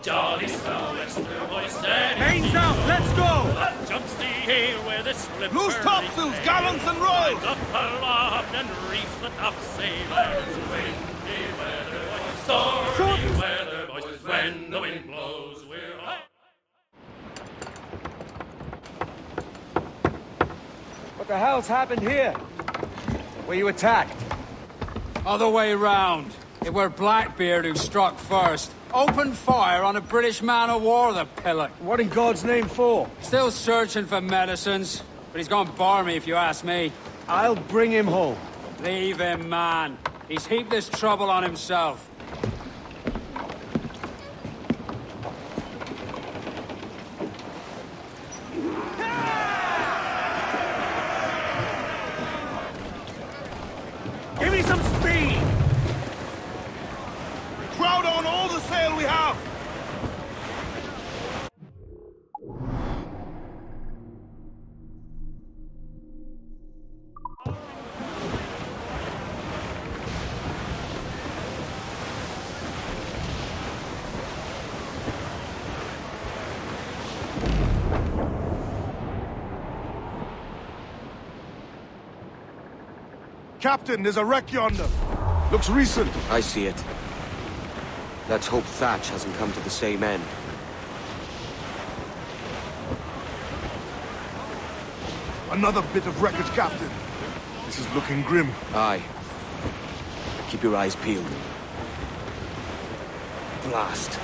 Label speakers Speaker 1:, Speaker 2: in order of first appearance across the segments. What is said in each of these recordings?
Speaker 1: Jolly swell, Western boys steady.
Speaker 2: Mains out, let's go!
Speaker 1: Up jumps the hay where the slip.
Speaker 2: Loose topsails, gallants and royals!
Speaker 1: Up aloft and reefs the topsailers. Windy weather, boys, stormy weather, boys. When the wind blows, we're off.
Speaker 2: What the hell's happened here? Were you attacked?
Speaker 3: Other way round. It were Blackbeard who struck first. Opened fire on a British man-o'-war, the pillock.
Speaker 2: What in God's name for?
Speaker 3: Still searching for medicines, but he's gone barmy if you ask me.
Speaker 2: I'll bring him home.
Speaker 3: Leave him, man. He's heaped this trouble on himself.
Speaker 2: Give me some speed! Crowd on all the sail we have!
Speaker 4: Captain, there's a wreck yonder. Looks recent.
Speaker 5: I see it. Let's hope Thatch hasn't come to the same end.
Speaker 4: Another bit of wreckage, Captain. This is looking grim.
Speaker 5: Aye. Keep your eyes peeled. Blast.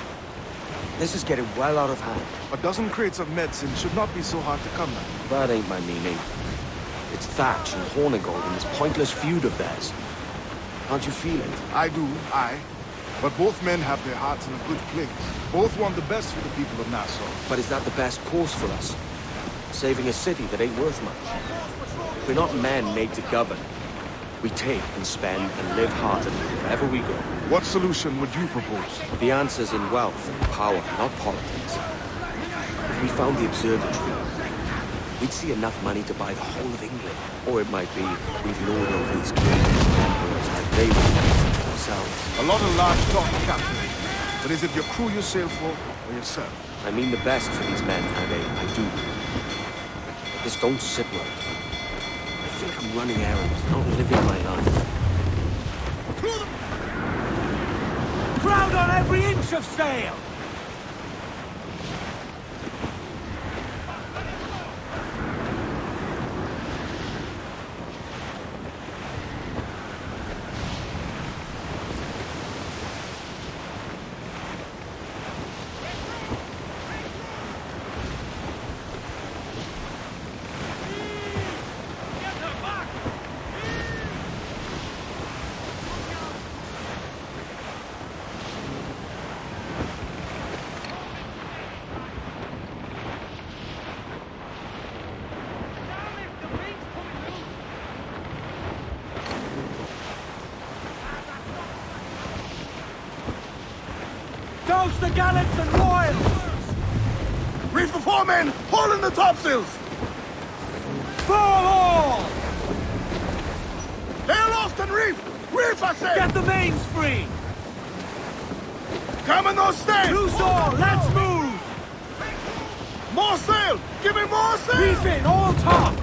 Speaker 5: This is getting well out of hand.
Speaker 4: A dozen crates of medicine should not be so hard to come at.
Speaker 5: That ain't my meaning. It's Thatch and Hornigold in this pointless feud of theirs. Can't you feel it?
Speaker 4: I do, aye. But both men have their hearts in a good place. Both want the best for the people of Nassau.
Speaker 5: But is that the best course for us? Saving a city that ain't worth much. We're not men made to govern. We take and spend and live heartedly wherever we go.
Speaker 4: What solution would you propose?
Speaker 5: The answer's in wealth and power, not politics. If we found the observatory, we'd see enough money to buy the whole of England. Or it might be we'd lord over these kings and emperors like they would themselves.
Speaker 4: A lot of large talk, Captain. But is it your crew you sail for, or yourself?
Speaker 5: I mean the best for these men, I do. But this don't sit right. I feel like I'm running errands, not living my life.
Speaker 2: Crowd on every inch of sail! Douse the gallants and royals!
Speaker 4: Reef the foremen! Haul in the topsails!
Speaker 2: Fall all!
Speaker 4: Hail aloft and reef! Reef, I say!
Speaker 2: Get the mains free!
Speaker 4: Come in those stays!
Speaker 2: Loose all, let's move!
Speaker 4: More sail! Give me more sail!
Speaker 2: Reef in, all tops!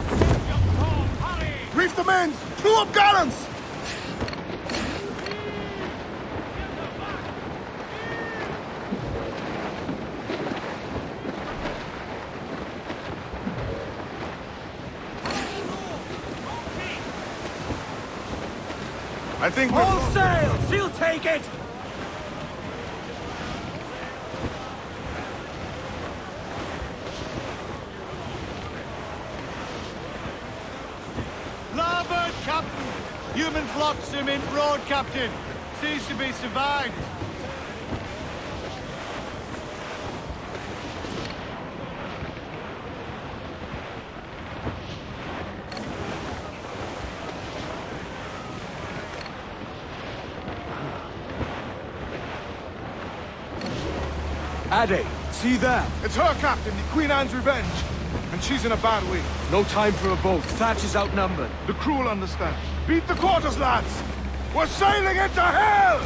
Speaker 4: Reef the mains! Clew up gallants! I think
Speaker 2: all sails! He'll take it!
Speaker 6: Larboard, Captain! Human flotsam in broad, Captain. Seems to be survived.
Speaker 2: Ade, see that?
Speaker 4: It's her, Captain, the Queen Anne's Revenge. And she's in a bad way.
Speaker 2: No time for a boat. Thatch is outnumbered.
Speaker 4: The crew will understand. Beat the quarters, lads! We're sailing into hell!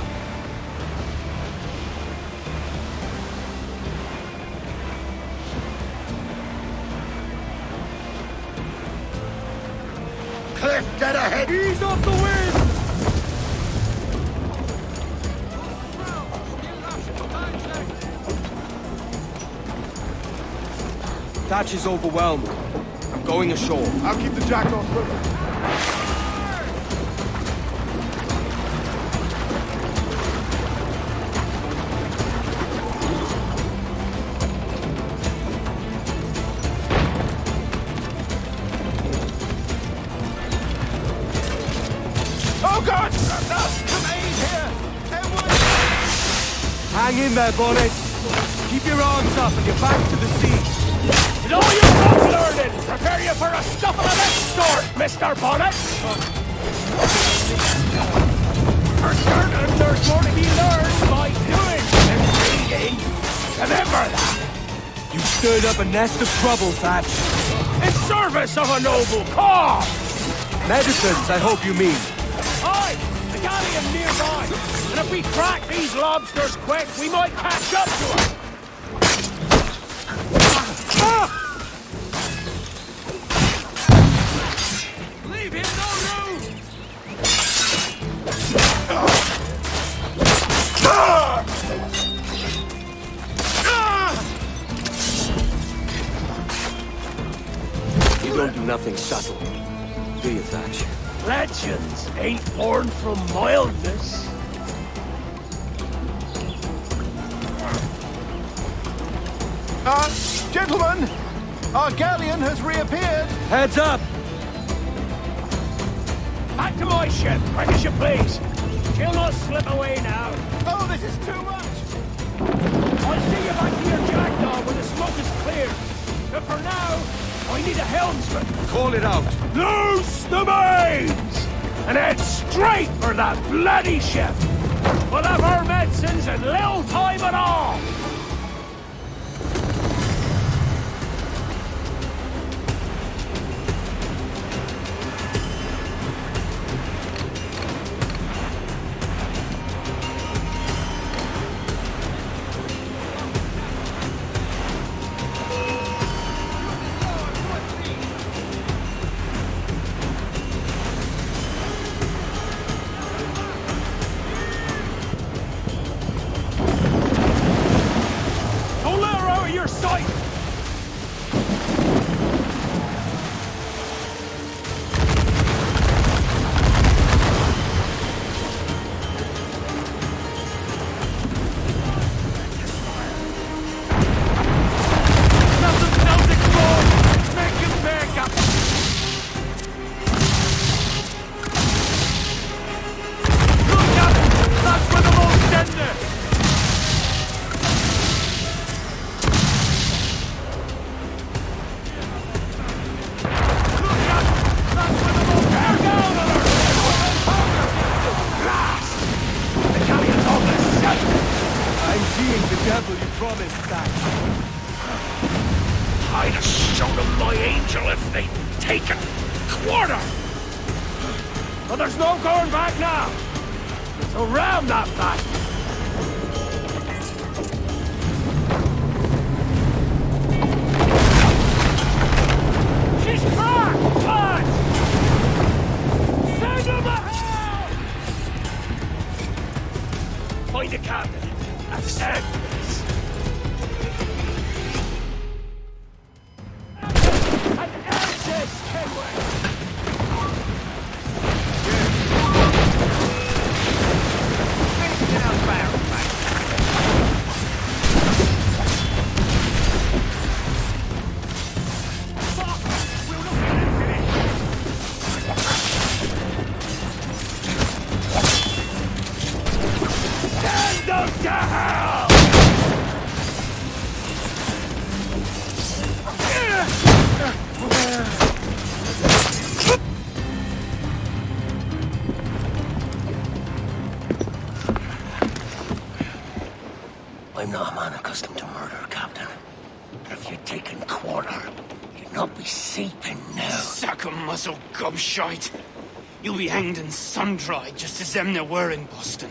Speaker 4: cliff dead ahead!
Speaker 2: Ease off the wind! Thatch is overwhelmed. I'm going ashore.
Speaker 4: I'll keep the jackdaws with us.
Speaker 6: Oh God! Some aid here! Edward!
Speaker 2: Hang in there, Bonnet. Keep your arms up and your back to the sea.
Speaker 1: No, you're not learning! Prepare you for a scuffle of this sort, Mr. Bonnet! For certain, there's more to be learned by doing than reading. Remember that!
Speaker 2: You stirred up a nest of trouble, Thatch.
Speaker 1: In service of a noble cause!
Speaker 2: Medicines, I hope you mean.
Speaker 1: Aye, the galleon nearby. And if we crack these lobsters quick, we might catch up to them. Leave him no room!
Speaker 5: You don't do nothing subtle, do you, Thatch?
Speaker 1: Legends ain't born from mildness.
Speaker 6: Gentlemen! Our galleon has reappeared!
Speaker 2: Heads up!
Speaker 1: Back to my ship, quick as you please. She'll not slip away now.
Speaker 6: Oh, this is too much!
Speaker 1: I'll see you back to your jackdaw when the smoke is cleared. But for now, I need a helmsman.
Speaker 2: Call it out.
Speaker 1: Loose the mains! And head straight for that bloody ship! We'll have our medicines in little time at all! I'd have shown them my angel if they'd taken quarter! But there's no going back now! So ram that back! She's cracked! Lads! Send them a help! Find a captain and end this! And end this, Kenway!
Speaker 7: I'm not a man accustomed to murder, Captain. And if you'd taken quarter, you'd not be seeping now.
Speaker 8: Sack a muzzle, gobshite. You'll be hanged and sun-dried just as them there were in Boston.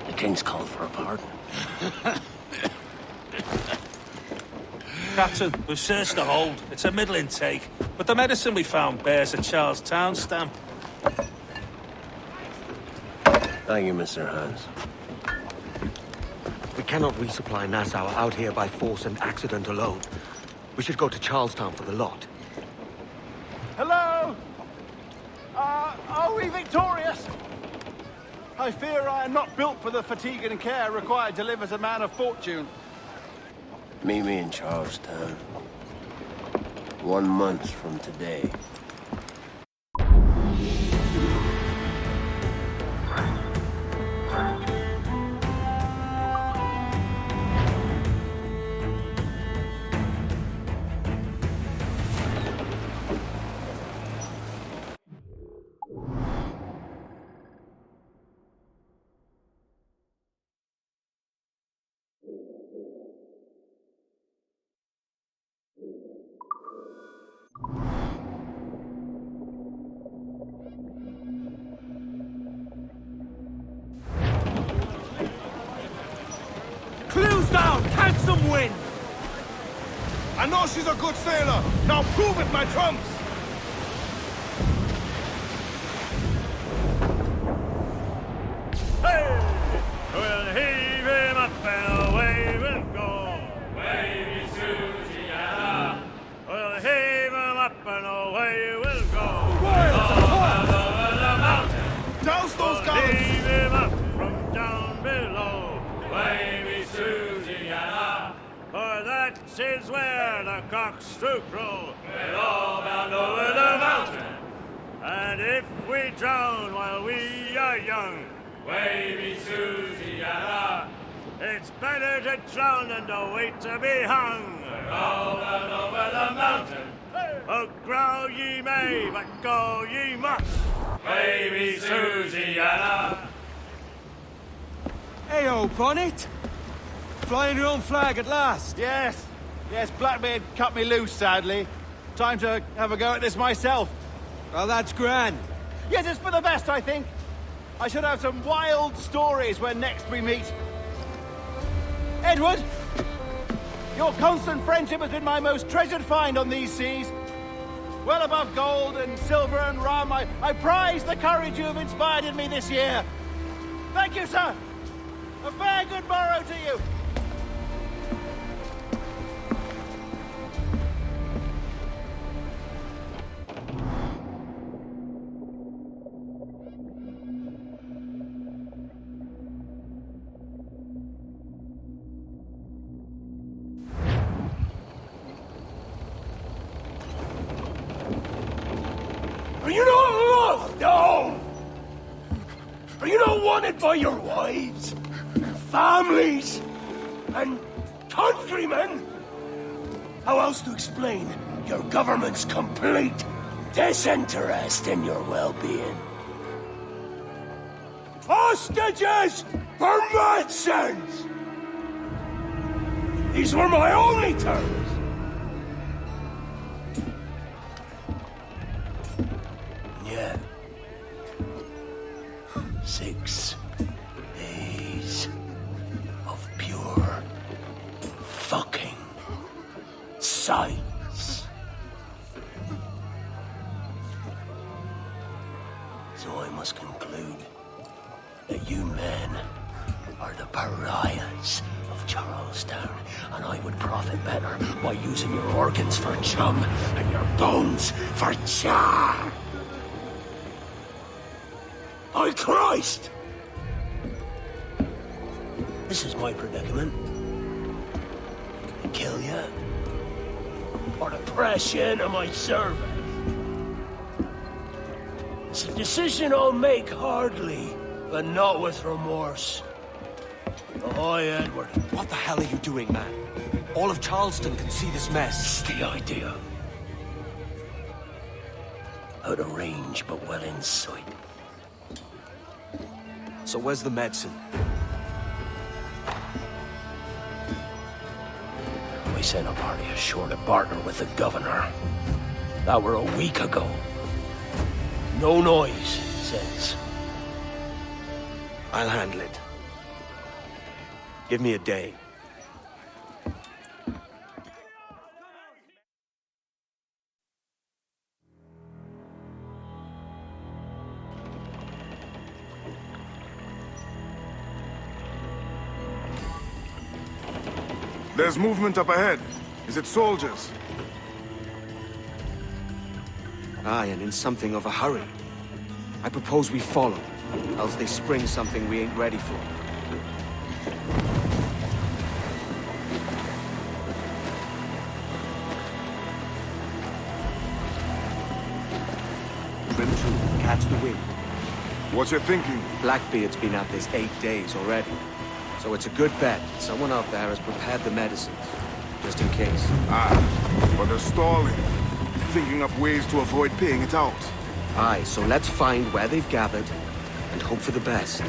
Speaker 7: The King's called for a pardon.
Speaker 9: Captain. We've searched the hold. It's a middling take, but the medicine we found bears a Charlestown stamp.
Speaker 7: Thank you, Mr. Hans.
Speaker 5: We cannot resupply Nassau out here by force and accident alone. We should go to Charlestown for the lot.
Speaker 6: Hello? Are we victorious? I fear I am not built for the fatigue and care required to live as a man of fortune.
Speaker 7: Meet me in Charlestown. 1 month from today.
Speaker 2: Clues down! Catch some wind!
Speaker 4: I know she's a good sailor. Now prove it, my trumps!
Speaker 1: Hey! We'll heave him up and away we'll go. Wavy Susiana. We'll heave him up and away we'll go. Over the mountain.
Speaker 4: Douse those
Speaker 1: We'll
Speaker 4: guns!
Speaker 1: heave him up from down below. Wavy Susiana. For that is where the cocks do crow. We're all bound over the mountain. And if we drown while we are young, Wavy Susiana, it's better to drown than to wait to be hung. We're all bound over the mountain. Oh, growl ye may, but go ye must. Wavy Susiana.
Speaker 2: Hey-o, Bonnet! Flying your own flag at last!
Speaker 6: Yes. Yes, Blackbeard cut me loose, sadly. Time to have a go at this myself.
Speaker 2: Well, that's grand.
Speaker 6: Yes, it's for the best, I think. I should have some wild stories when next we meet. Edward! Your constant friendship has been my most treasured find on these seas. Well above gold and silver and rum, I prize the courage you have inspired in me this year. Thank you, sir. A fair good morrow to you.
Speaker 1: Are you not loved? No! Are you not wanted by your wives, families, and countrymen? How else to explain your government's complete disinterest in your well-being? Hostages for medicines! These were my only terms. Yeah. 6 days of pure fucking science. So I must conclude that you men are the pariahs of Charlestown, and I would profit better by using your organs for chum and your bones for char. By Christ! This is my predicament. To kill you, or to press you into my service. It's a decision I'll make hardly, but not with remorse. Ahoy, Edward.
Speaker 5: What the hell are you doing, man? All of Charleston can see this mess.
Speaker 1: It's the idea. Out of range, but well in sight.
Speaker 5: So where's the medicine?
Speaker 1: We sent a party ashore to barter with the governor. That were a week ago. No noise since.
Speaker 5: I'll handle it. Give me a day.
Speaker 4: There's movement up ahead. Is it soldiers?
Speaker 5: Aye, and in something of a hurry. I propose we follow, else they spring something we ain't ready for. Trim to, catch the wind.
Speaker 4: What you thinking?
Speaker 5: Blackbeard's been at this 8 days already. So it's a good bet someone out there has prepared the medicines, just in case.
Speaker 4: Ah, but they're stalling. Thinking up ways to avoid paying it out.
Speaker 5: Aye, so let's find where they've gathered, and hope for the best.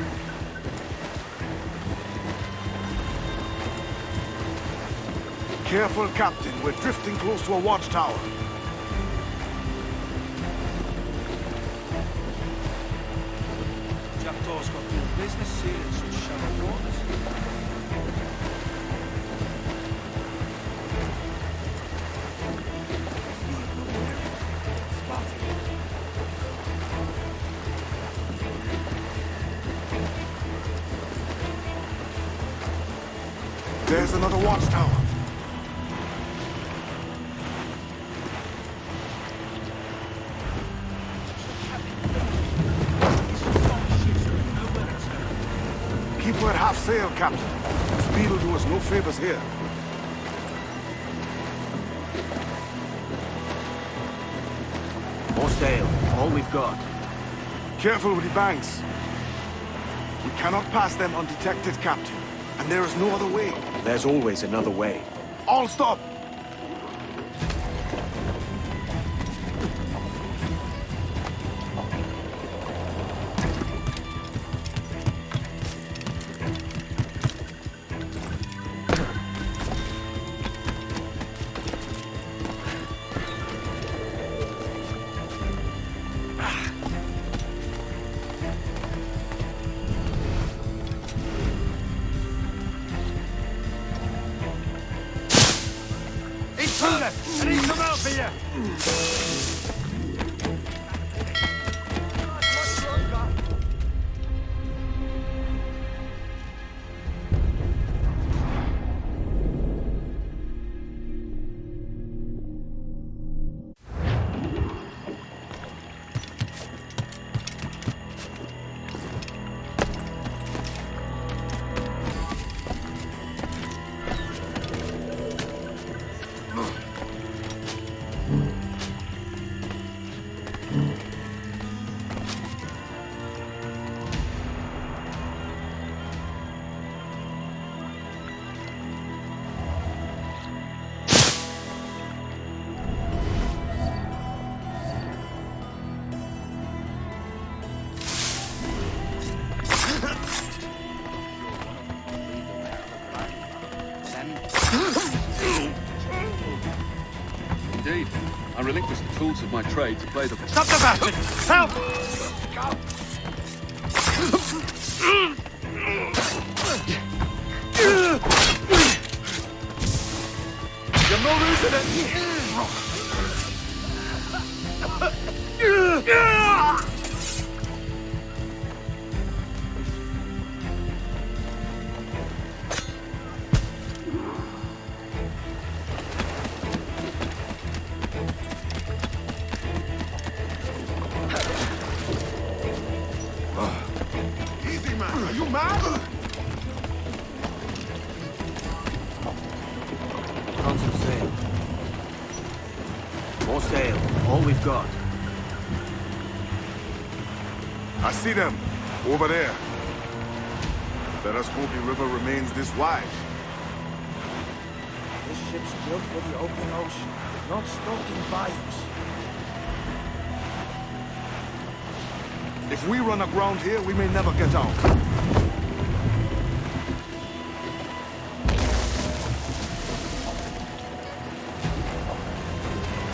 Speaker 4: Careful, Captain. We're drifting close to a watchtower.
Speaker 2: Jackdaw's got no business here in such shallow waters.
Speaker 4: There's another watchtower. Keep her at half sail, Captain. Speed will do us no favors here.
Speaker 5: More sail, all we've got.
Speaker 4: Careful with the banks. We cannot pass them undetected, Captain. And there is no other way.
Speaker 5: There's always another way.
Speaker 4: All stop!
Speaker 1: I need some help here!
Speaker 10: Indeed. I relinquished the tools of my trade to play the...
Speaker 1: Stop the bastard! Help!
Speaker 4: You've no reason to... Easy, man. Are you mad?
Speaker 5: Constant sail. More sail, all we've got.
Speaker 4: I see them. Over there. Let us hope the river remains this wide.
Speaker 6: This ship's built for the open ocean, not stuck in bayous.
Speaker 4: If we run aground here, we may never get out.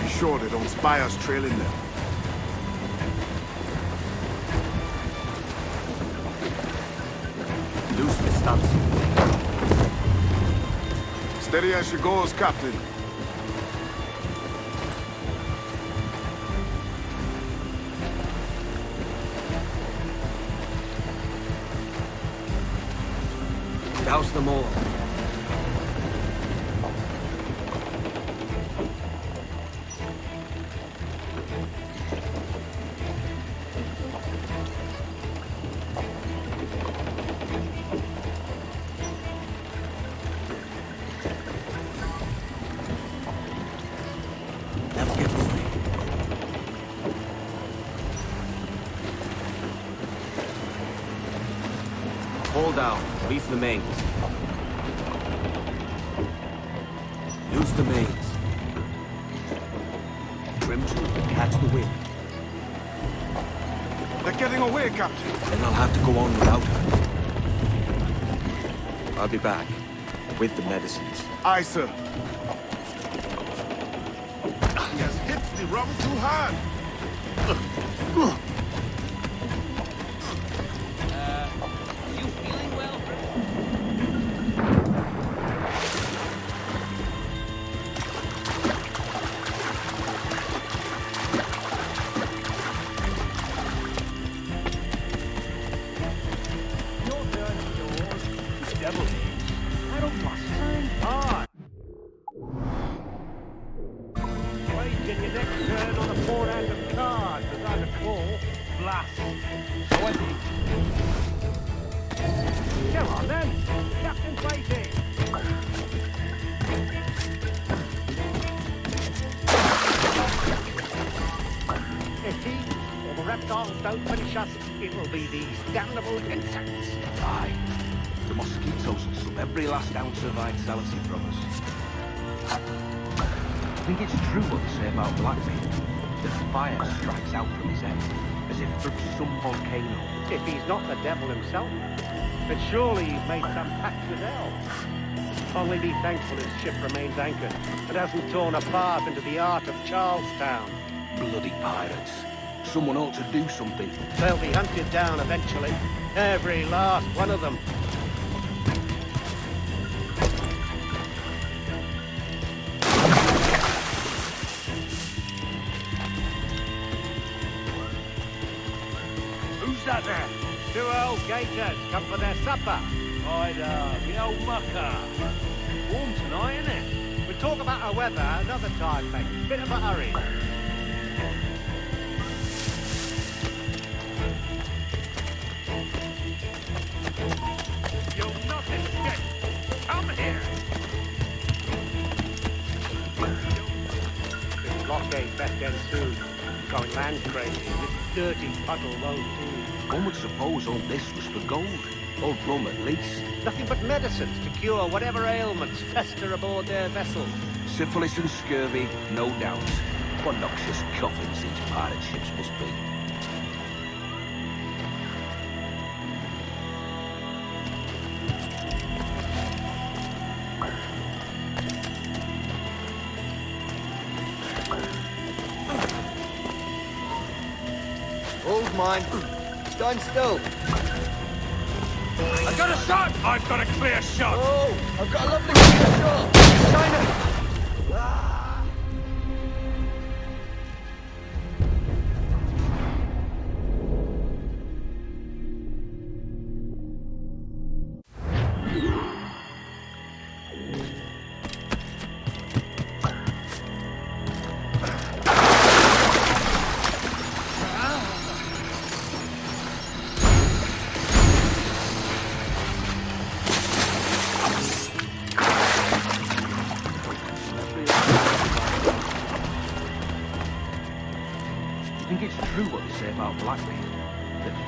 Speaker 4: Be sure they don't spy us trailing them.
Speaker 5: Loose the stunts.
Speaker 4: Steady as she goes, Captain.
Speaker 5: Douse them all. Hold down. Reef the mains. Use the mains. Trim to catch the wind.
Speaker 4: They're getting away, Captain.
Speaker 5: Then I'll have to go on without her. I'll be back. With the medicines.
Speaker 4: Aye, sir. He has hit the rum too hard.
Speaker 6: You feeling well? Your turn, yours. Devil. I don't must turn hard. Waging your next turn on a forehand of cards, as I recall. Blast. 20. Come on then, Captain Fighting. If he or the reptiles don't finish us, it will be these damnable insects.
Speaker 11: Aye. The mosquitoes will suck every last ounce of vitality from us. I think it's true what they say about Blackbeard. The fire strikes out from his head, as if from some volcano.
Speaker 6: If he's not the devil himself, then surely he's made some pact with hell. Only be thankful his ship remains anchored and hasn't torn a path into the heart of Charlestown.
Speaker 11: Bloody pirates. Someone ought to do something.
Speaker 6: They'll be hunted down eventually. Every last one of them.
Speaker 11: Who's that there?
Speaker 6: Two old gators come for their supper.
Speaker 11: The old mucker. Warm tonight, isn't it?
Speaker 6: We'll talk about our weather another time, mate. Bit of a hurry.
Speaker 11: You'll not escape. Come here.
Speaker 6: This blockade best end soon. Going land crazy. This dirty puddle won't do.
Speaker 11: One would suppose all this was for gold. Or rum at least.
Speaker 6: Nothing but medicines to cure whatever ailments fester aboard their vessels.
Speaker 11: Syphilis and scurvy, no doubt. What noxious coffins these pirate ships must be.
Speaker 12: Hold mine. Stand still.
Speaker 11: I've got a shot! I've got a clear shot!
Speaker 12: Oh, I've got a lovely clear shot. China.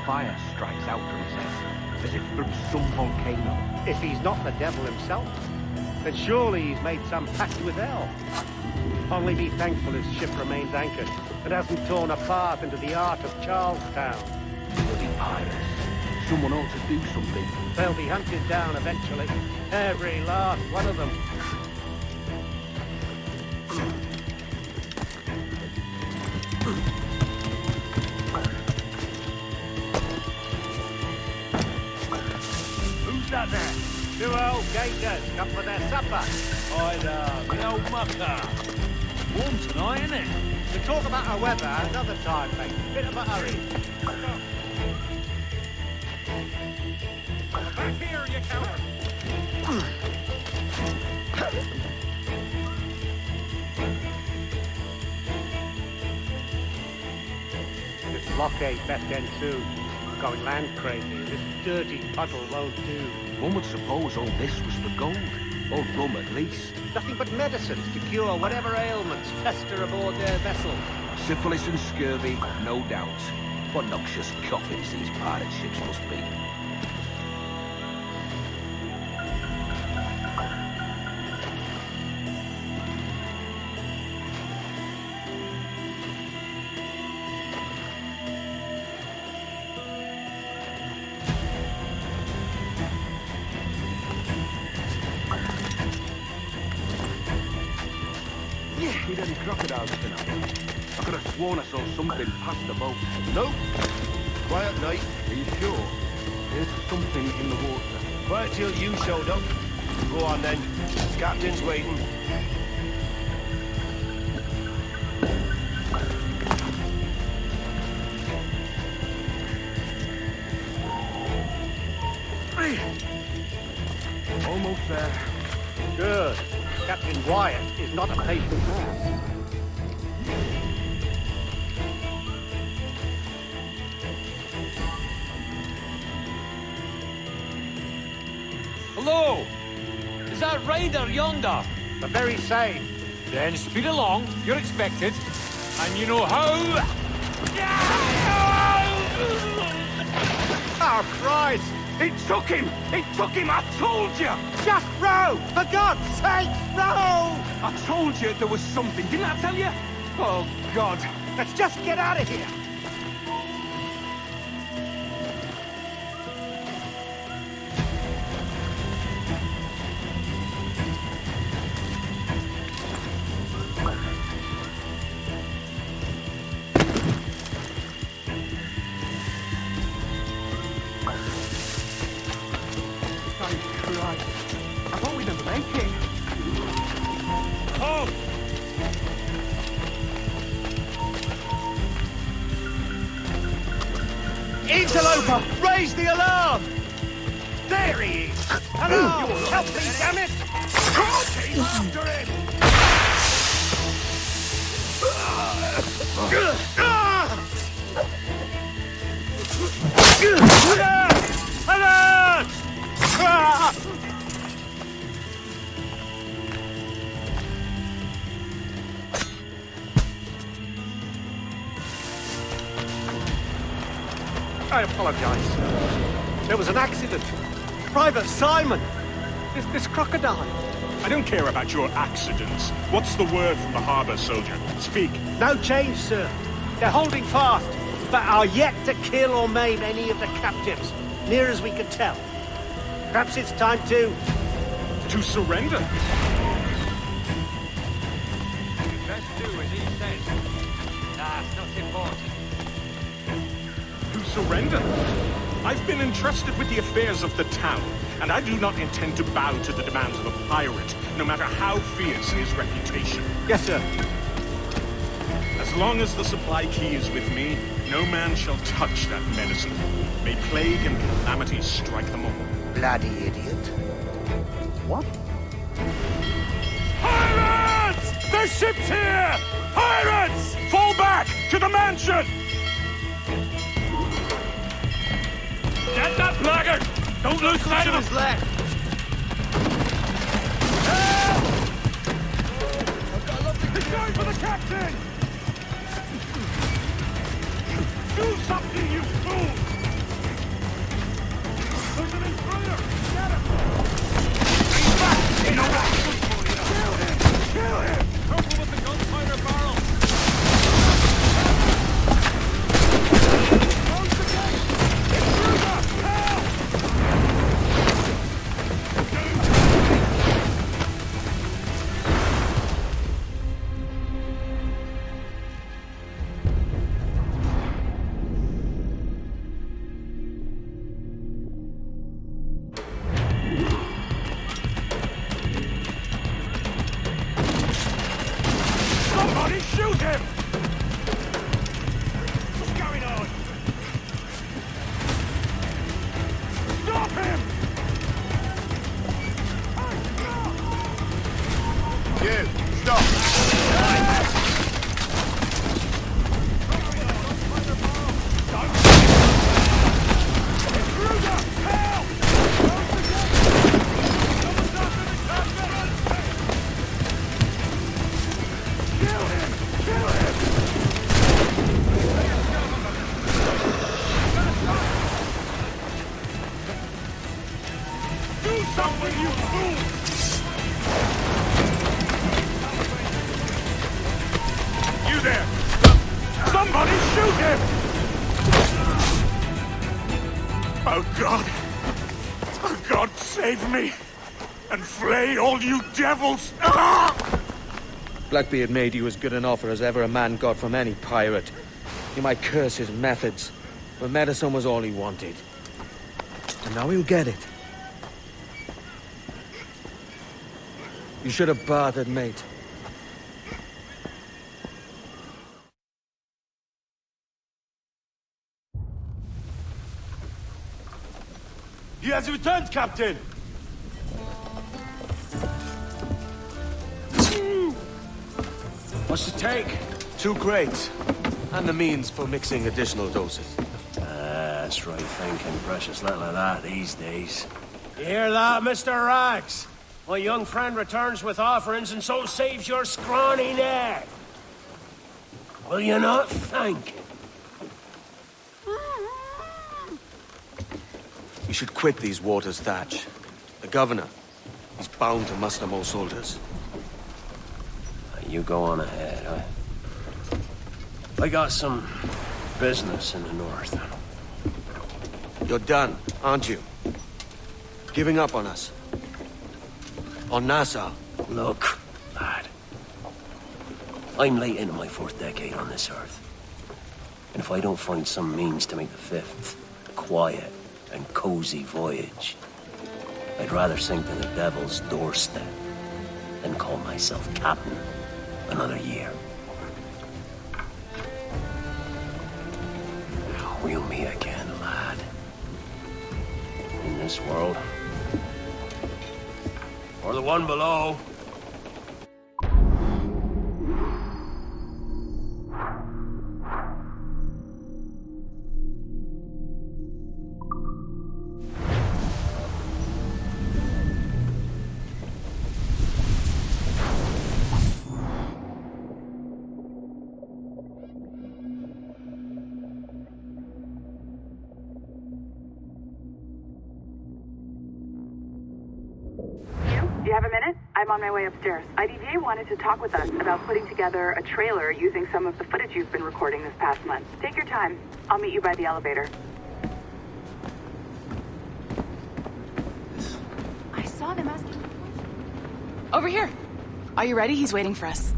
Speaker 11: Fire strikes out from his head, as if from some volcano.
Speaker 6: If he's not the devil himself, then surely he's made some pact with hell. Only be thankful his ship remains anchored and hasn't torn a path into the heart of Charlestown.
Speaker 11: Bloody pirates. Someone ought to do something.
Speaker 6: They'll be hunted down eventually. Every last one of them. That there? Two old gators come for their supper.
Speaker 11: The old mucker. Warm tonight, isn't it?
Speaker 6: We'll talk about our weather another time, mate. Bit of a hurry. Back here, you coward! This blockade best end soon. Going land crazy. This dirty puddle won't do.
Speaker 11: One would suppose all this was for gold. Or rum at least.
Speaker 6: Nothing but medicines to cure whatever ailments fester aboard their vessels.
Speaker 11: Syphilis and scurvy, no doubt. What noxious coffins these pirate ships must be.
Speaker 4: any crocodiles tonight?
Speaker 11: I could have sworn I saw something past the boat.
Speaker 6: Nope. Quiet night.
Speaker 11: Are you sure? There's something in the water.
Speaker 6: Quiet till you showed up. Go on then. Captain's waiting.
Speaker 11: Almost there.
Speaker 6: Good. Captain Wyatt is not a patient man.
Speaker 2: Hello! Is that rider yonder?
Speaker 6: The very same.
Speaker 2: Then speed along, you're expected. And you know how...
Speaker 6: Oh, Christ!
Speaker 11: It took him! It took him! I told you!
Speaker 6: Just row! For God's sake, row!
Speaker 11: I told you there was something, didn't I tell you? Oh, God.
Speaker 6: Let's just get out of here! Interloper! Raise the alarm! There he is! Hello! Help me, damn it! Keep after him! Alert! I apologize. There was an accident. Private Simon! This crocodile.
Speaker 13: I don't care about your accidents. What's the word from the harbor, soldier? Speak.
Speaker 6: No change, sir. They're holding fast, but are yet to kill or maim any of the captives, near as we can tell. Perhaps it's time to
Speaker 13: surrender?
Speaker 2: Best do as he says. Nah, it's not important.
Speaker 13: To surrender? I've been entrusted with the affairs of the town, and I do not intend to bow to the demands of a pirate, no matter how fierce his reputation.
Speaker 6: Yes, sir.
Speaker 13: As long as the supply key is with me, no man shall touch that medicine. May plague and calamity strike them all.
Speaker 7: Bloody idiot.
Speaker 6: What?
Speaker 13: Pirates! The ship's here! Pirates! Fall back to the mansion! Get that blackguard! Don't lose sight of him!
Speaker 6: Left.
Speaker 13: He's going for the captain! Do something, you fool! There's an intruder! Get him! He's back! You know what? Kill him! Kill him! Careful with the gunpowder barrel! Close the gate! Intruder! Help! Somebody shoot him! What's going on? Stop him!
Speaker 4: You, stop!
Speaker 13: Intruder! Help! Someone's after the captain! Kill him! Kill him! Do something, you fool! You there! Somebody shoot him! Oh God! Oh God, save me! And flay all you devils! Ah!
Speaker 5: Blackbeard made you as good an offer as ever a man got from any pirate. You might curse his methods, but medicine was all he wanted. And now he'll get it. You should have bartered, mate.
Speaker 2: He has returned, Captain!
Speaker 5: What's the take? 2 crates. And the means for mixing additional doses.
Speaker 7: That's right thinking. Precious little of that these days.
Speaker 6: You hear that, Mr. Rags? My young friend returns with offerings and so saves your scrawny neck. Will you not thank him?
Speaker 5: We should quit these waters, Thatch. The governor, he's bound to muster more soldiers.
Speaker 7: You go on ahead. I got some business in the north.
Speaker 5: You're done, aren't you? Giving up on us. On Nassau.
Speaker 7: Look, lad. I'm late into my 4th decade on this earth. And if I don't find some means to make the 5th a quiet and cozy voyage, I'd rather sink to the devil's doorstep than call myself captain another year. We'll meet again, lad. In this world. Or the one below.
Speaker 14: Do you have a minute? I'm on my way upstairs. IDJ wanted to talk with us about putting together a trailer using some of the footage you've been recording this past month. Take your time. I'll meet you by the elevator.
Speaker 15: I saw them asking. Over here. Are you ready? He's waiting for us.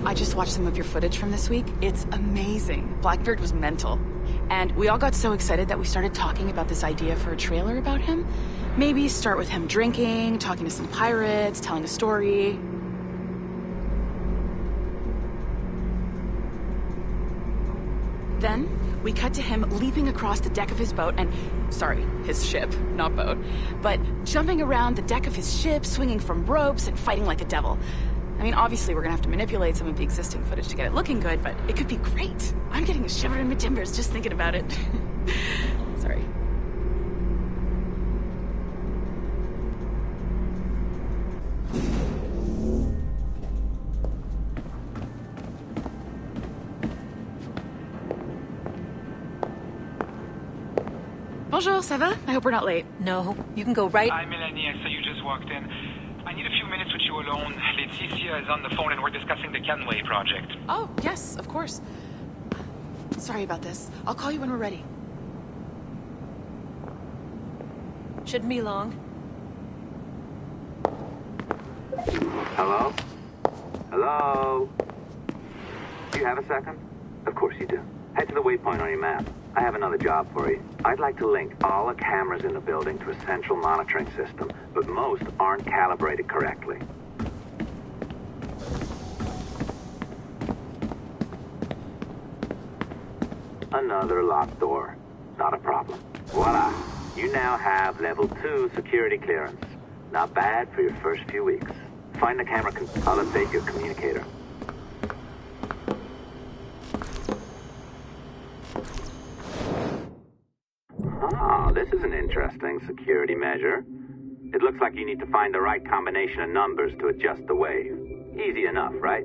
Speaker 15: I just watched some of your footage from this week. It's amazing. Blackbeard was mental. And we all got so excited that we started talking about this idea for a trailer about him. Maybe start with him drinking, talking to some pirates, telling a story. Then, we cut to him leaping across the deck of his boat and... Sorry, his ship, not boat. But jumping around the deck of his ship, swinging from ropes, and fighting like a devil. I mean, obviously we're gonna have to manipulate some of the existing footage to get it looking good, but it could be great. I'm getting a shiver in my timbers just thinking about it. Sorry. Bonjour, ça va? I hope we're not late.
Speaker 16: No, you can go right...
Speaker 17: Hi, Melanie. I saw you just walked in. I need a few minutes with you alone. Laetitia is on the phone and we're discussing the Kenway project.
Speaker 15: Oh, yes, of course. Sorry about this. I'll call you when we're ready.
Speaker 16: Shouldn't be long.
Speaker 18: Hello? Hello? Do you have a second? Of course you do. Head to the waypoint on your map. I have another job for you. I'd like to link all the cameras in the building to a central monitoring system, but most aren't calibrated correctly. Another locked door. Not a problem. Voila! You now have level 2 security clearance. Not bad for your first few weeks. Find the camera. I'll update your communicator. Ah, this is an interesting security measure. It looks like you need to find the right combination of numbers to adjust the wave. Easy enough, right?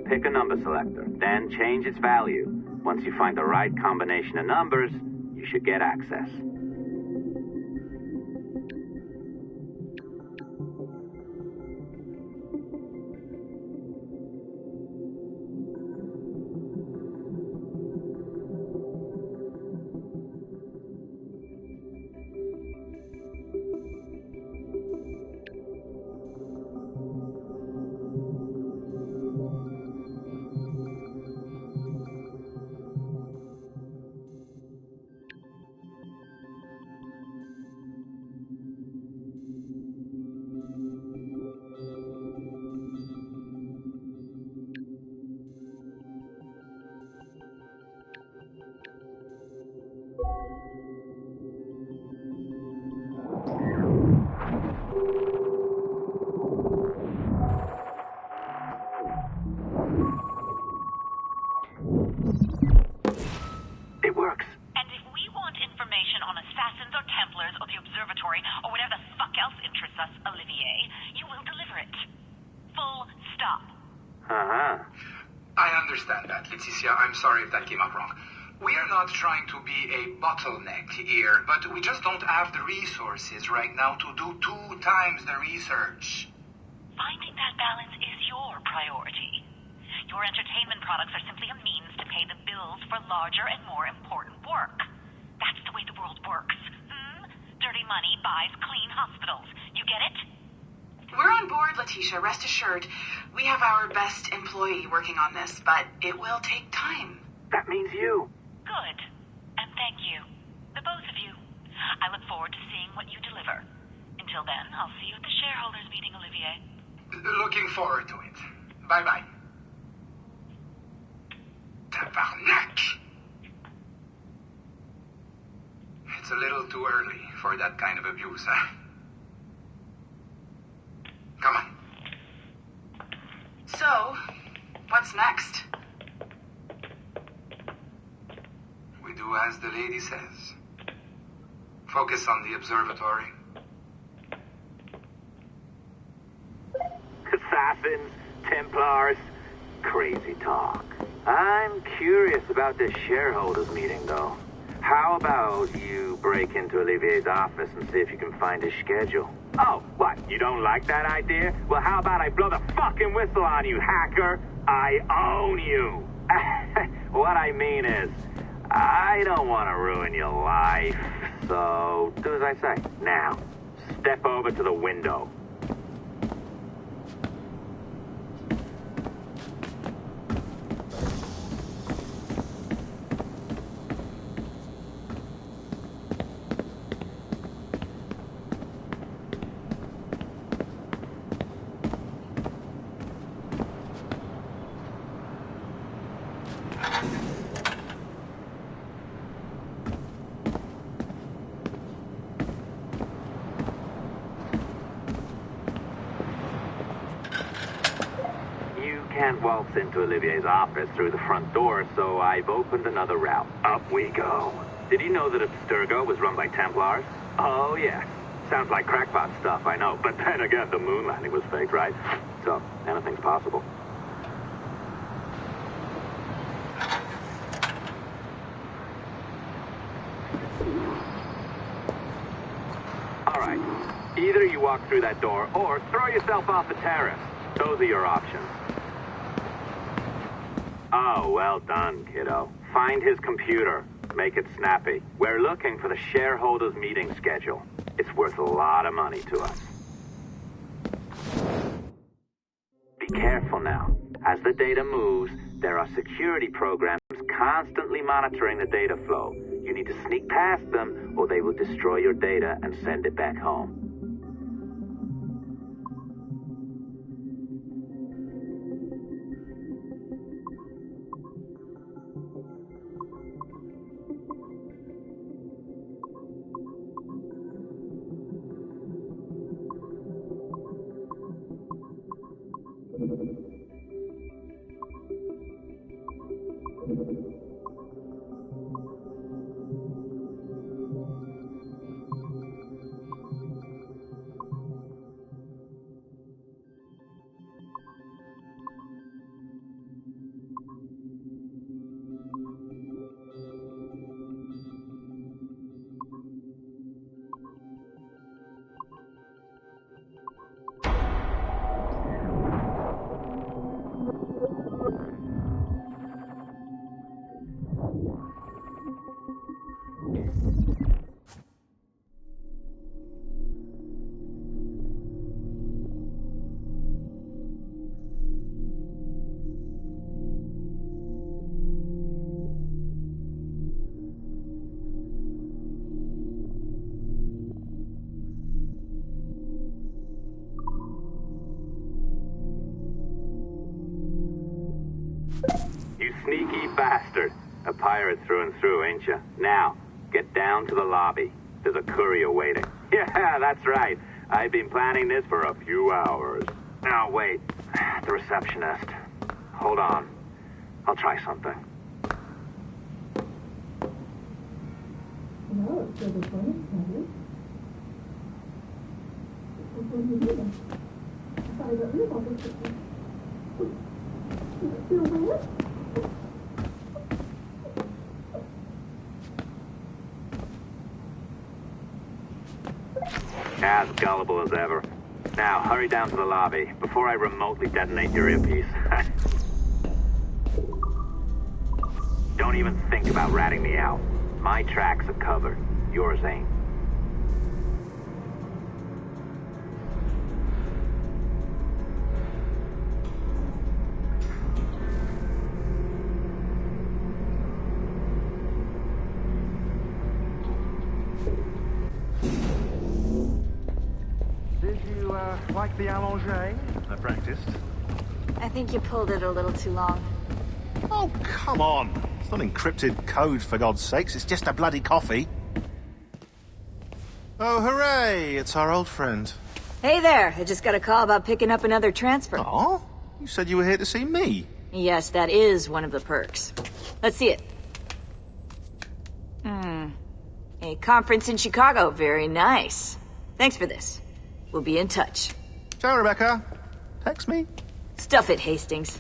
Speaker 18: Pick a number selector, then change its value. Once you find the right combination of numbers, you should get access.
Speaker 19: understand that, Laetitia. I'm sorry if that came out wrong. We are not trying to be a bottleneck here, but we just don't have the resources right now to do 2 times the research.
Speaker 20: Finding that balance is your priority. Your entertainment products are simply a means to pay the bills for larger and more important work. That's the way the world works. Dirty money buys clean hospitals. You get it?
Speaker 15: We're on board, Letitia, rest assured. We have our best employee working on this, but it will take time.
Speaker 18: That means you.
Speaker 20: Good. And thank you. The both of you. I look forward to seeing what you deliver. Until then, I'll see you at the shareholders meeting, Olivier.
Speaker 19: Looking forward to it. Bye-bye. Tabarnak! It's a little too early for that kind of abuse, huh? Come on.
Speaker 15: So, what's next?
Speaker 19: We do as the lady says. Focus on the observatory.
Speaker 18: Assassins, Templars, crazy talk. I'm curious about this shareholders meeting, though. How about you break into Olivier's office and see if you can find his schedule? Oh, what? You don't like that idea? Well, how about I blow the fucking whistle on you, hacker? I own you. What I mean is, I don't want to ruin your life. So, do as I say. Now, step over to the window. Can't waltz into Olivier's office through the front door, so I've opened another route. Up we go. Did you know that Abstergo was run by Templars? Oh, yes. Sounds like crackpot stuff, I know. But then again, the moon landing was fake, right? So, anything's possible. All right. Either you walk through that door, or throw yourself off the terrace. Those are your options. Oh, well done, kiddo. Find his computer. Make it snappy. We're looking for the shareholders meeting schedule. It's worth a lot of money to us. Be careful now. As the data moves, there are security programs constantly monitoring the data flow. You need to sneak past them, or they will destroy your data and send it back home. You sneaky bastard. A pirate through and through, ain't you? Now, get down to the lobby. There's a courier waiting. Yeah, that's right. I've been planning this for a few hours. Now, wait. The receptionist. Hold on. I'll try something. As gullible as ever. Now, hurry down to the lobby before I remotely detonate your earpiece. Don't even think about ratting me out. My tracks are covered. Yours ain't.
Speaker 6: Did you, like the allongé? I practiced.
Speaker 21: I think you pulled it a little too long.
Speaker 6: Oh, come on. It's not encrypted code, for God's sakes. It's just a bloody coffee. Oh, hooray! It's our old friend.
Speaker 21: Hey there! I just got a call about picking up another transfer.
Speaker 6: Oh? You said you were here to see me.
Speaker 21: Yes, that is one of the perks. Let's see it. A conference in Chicago. Very nice. Thanks for this. We'll be in touch.
Speaker 6: Ciao, Rebecca. Text me.
Speaker 21: Stuff it, Hastings.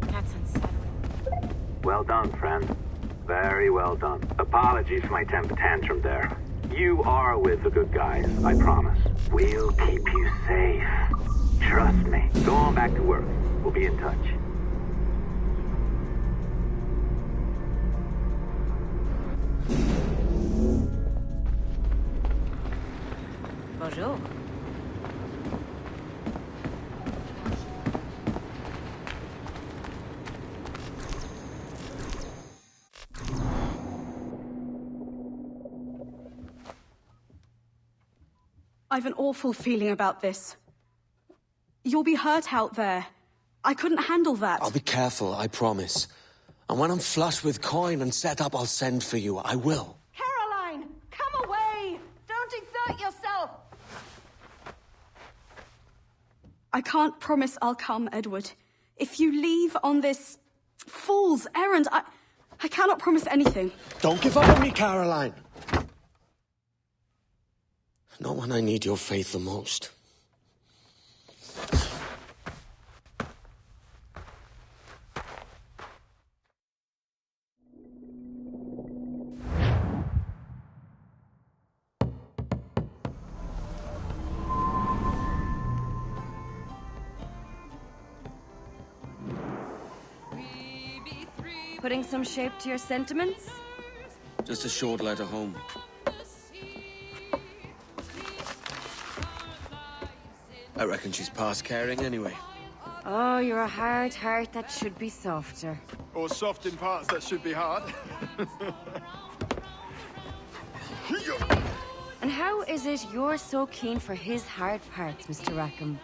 Speaker 21: That's unsettling.
Speaker 18: Well done, friend. Very well done. Apologies for my temper tantrum there. You are with the good guys, I promise. We'll keep you safe. Trust me. Go on back to work. We'll be in touch.
Speaker 21: Bonjour.
Speaker 22: I've an awful feeling about this. You'll be hurt out there. I couldn't handle that.
Speaker 5: I'll be careful, I promise. And when I'm flush with coin and set up, I'll send for you. I will.
Speaker 21: Caroline, come away! Don't exert yourself!
Speaker 22: I can't promise I'll come, Edward. If you leave on this fool's errand, I cannot promise anything.
Speaker 5: Don't give up on me, Caroline. Not when I need your faith the most.
Speaker 21: Putting some shape to your sentiments?
Speaker 5: Just a short letter home. I reckon she's past caring anyway.
Speaker 21: Oh, you're a hard heart that should be softer.
Speaker 4: Or soft in parts that should be hard.
Speaker 21: And how is it you're so keen for his hard parts, Mr. Rackham?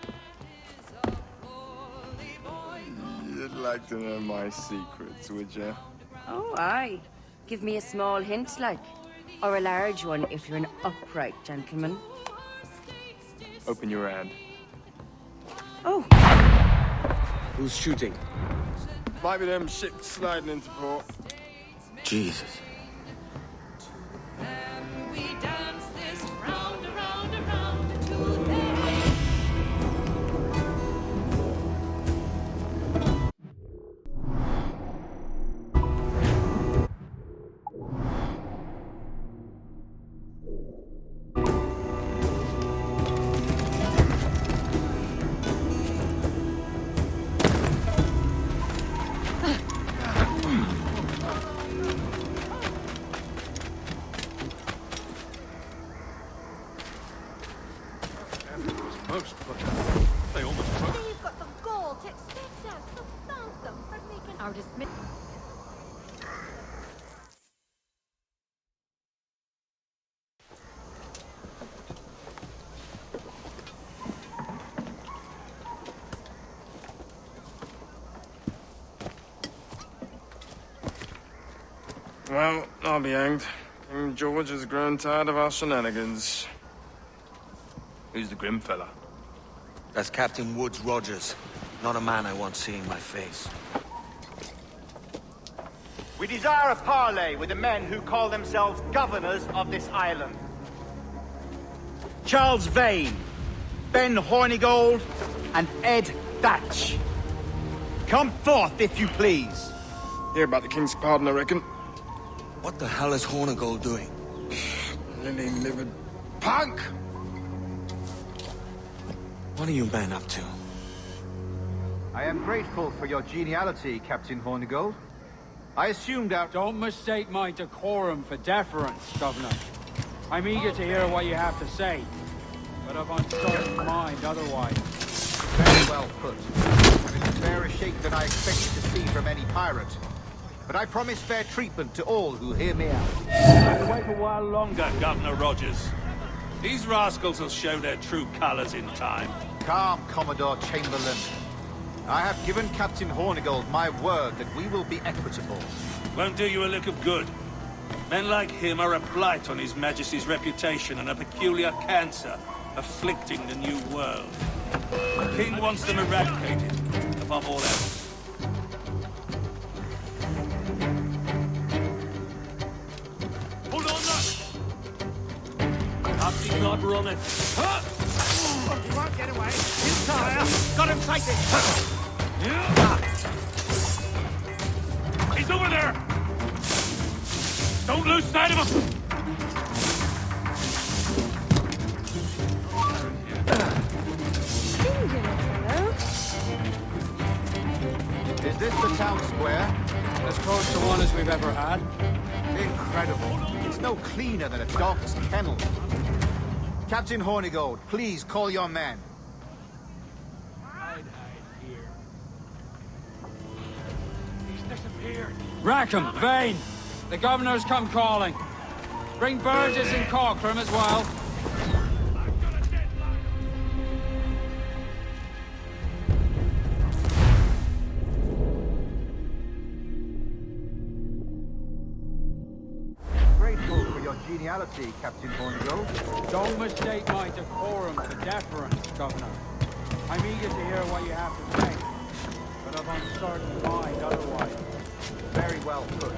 Speaker 4: You'd like to know my secrets, would you?
Speaker 21: Oh, aye. Give me a small hint, like. Or a large one, if you're an upright gentleman.
Speaker 4: Open your hand.
Speaker 21: Oh.
Speaker 5: Who's shooting?
Speaker 4: Might be them ships sliding into port.
Speaker 5: Jesus.
Speaker 4: Well, I'll be hanged. King George has grown tired of our shenanigans. Who's the grim fella?
Speaker 5: That's Captain Woods Rogers. Not a man I want seeing my face.
Speaker 6: We desire a parley with the men who call themselves governors of this island. Charles Vane, Ben Hornigold, and Ed Thatch. Come forth, if you please.
Speaker 4: Hear about the King's pardon, I reckon.
Speaker 2: What the hell is Hornigold doing? Lily-livered punk! What are you men up to?
Speaker 11: I am grateful for your geniality, Captain Hornigold. I assumed our...
Speaker 3: Don't mistake my decorum for deference, Governor. I'm eager to hear what you have to say, but of uncertain mind otherwise.
Speaker 11: Very well put. I'm in a fairer shape than I expected to see from any pirate. But I promise fair treatment to all who hear me out.
Speaker 9: Wait a while longer, Governor Rogers. These rascals will show their true colors in time.
Speaker 11: Calm, Commodore Chamberlain. I have given Captain Hornigold my word that we will be equitable.
Speaker 9: Won't do you a lick of good. Men like him are a blight on His Majesty's reputation and a peculiar cancer afflicting the New World. The King wants them eradicated, above all else.
Speaker 1: Hold on, look!
Speaker 9: Captain not running.
Speaker 1: Huh? Come on, get away! He's fire! Got him sighted! He's over there! Don't lose sight of him!
Speaker 11: Is this the town square?
Speaker 3: As close to one as we've ever had.
Speaker 11: Incredible. It's no cleaner than a dog's kennel. Captain Hornigold, please call your men.
Speaker 3: He's disappeared. Rackham, Vane! The Governor's come calling. Bring Burgess and Cockram as well.
Speaker 11: Grateful for your geniality, Captain Hornigold.
Speaker 3: Don't mistake my decorum for deference, Governor. I'm eager to hear what you have to say, but of uncertain mind otherwise.
Speaker 11: Very well put.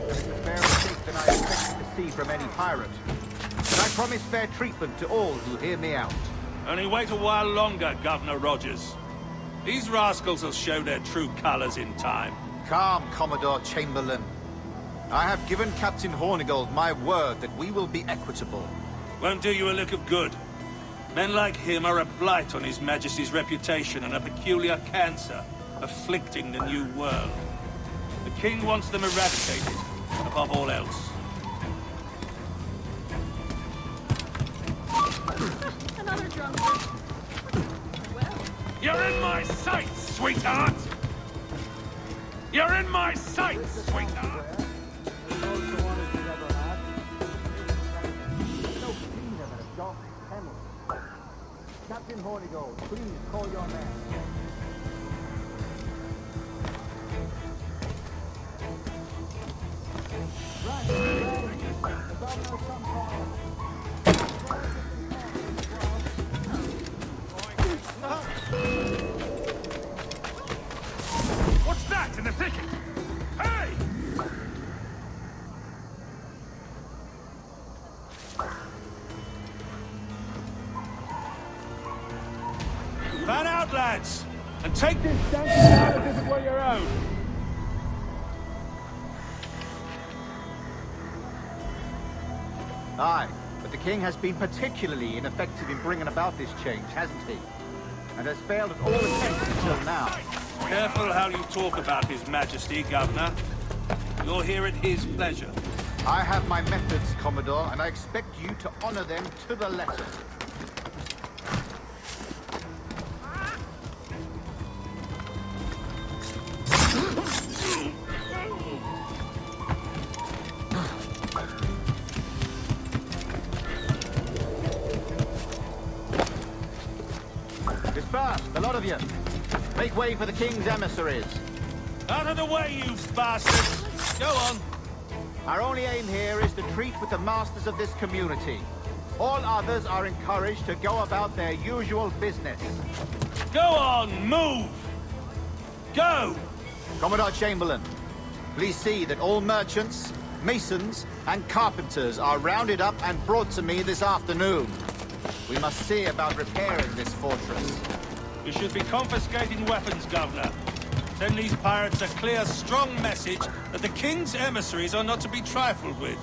Speaker 11: It's a fairer shape than I expected to see from any pirate. But I promise fair treatment to all who hear me out.
Speaker 9: Only wait a while longer, Governor Rogers. These rascals will show their true colors in time.
Speaker 11: Calm, Commodore Chamberlain. I have given Captain Hornigold my word that we will be equitable.
Speaker 9: Won't do you a lick of good. Men like him are a blight on His Majesty's reputation and a peculiar cancer afflicting the New World. The King wants them eradicated, above all else.
Speaker 15: Another drunkard. Well.
Speaker 1: You're in my sights, sweetheart! You're in my sights, sweetheart!
Speaker 11: Captain Hornigold, please call your man.
Speaker 1: What's that in the thicket? Hey!
Speaker 9: Fan out, lads! And take this stanky out as if it were your own!
Speaker 11: Aye, but the King has been particularly ineffective in bringing about this change, hasn't he? And has failed at all attempts until now.
Speaker 9: Careful how you talk about His Majesty, Governor. You're here at his pleasure.
Speaker 11: I have my methods, Commodore, and I expect you to honor them to the letter. Disperse, the lot of you. Make way for the King's emissaries.
Speaker 9: Out of the way, you bastards! Go on.
Speaker 11: Our only aim here is to treat with the masters of this community. All others are encouraged to go about their usual business.
Speaker 9: Go on, move! Go!
Speaker 11: Commodore Chamberlain, please see that all merchants, masons, and carpenters are rounded up and brought to me this afternoon. We must see about repairing this fortress.
Speaker 9: You should be confiscating weapons, Governor. Send these pirates a clear, strong message that the King's emissaries are not to be trifled with.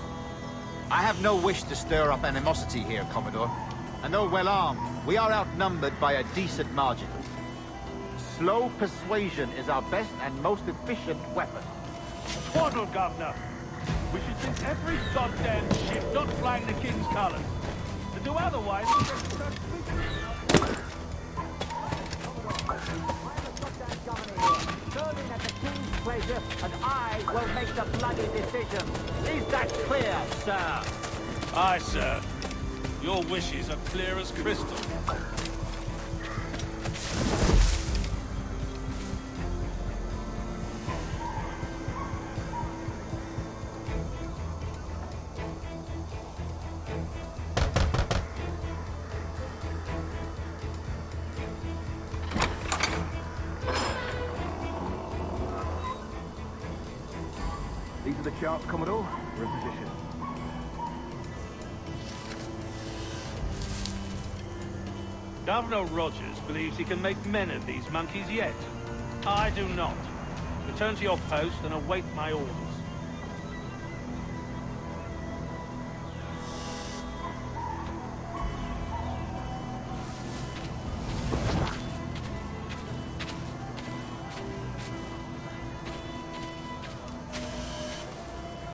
Speaker 6: I have no wish to stir up animosity here, Commodore. And though well armed, we are outnumbered by a decent margin. Slow persuasion is our best and most efficient weapon.
Speaker 3: Twaddle, Governor. We should sink every goddamn ship not flying the King's colours. To do otherwise, we get stuck
Speaker 6: Serving at the King's pleasure, and I will make the bloody decision. Is that clear, sir?
Speaker 9: Aye, sir. Your wishes are clear as crystal.
Speaker 11: These are the charts, Commodore. We're in position.
Speaker 9: Governor Rogers believes he can make men of these monkeys yet. I do not. Return to your post and await my orders.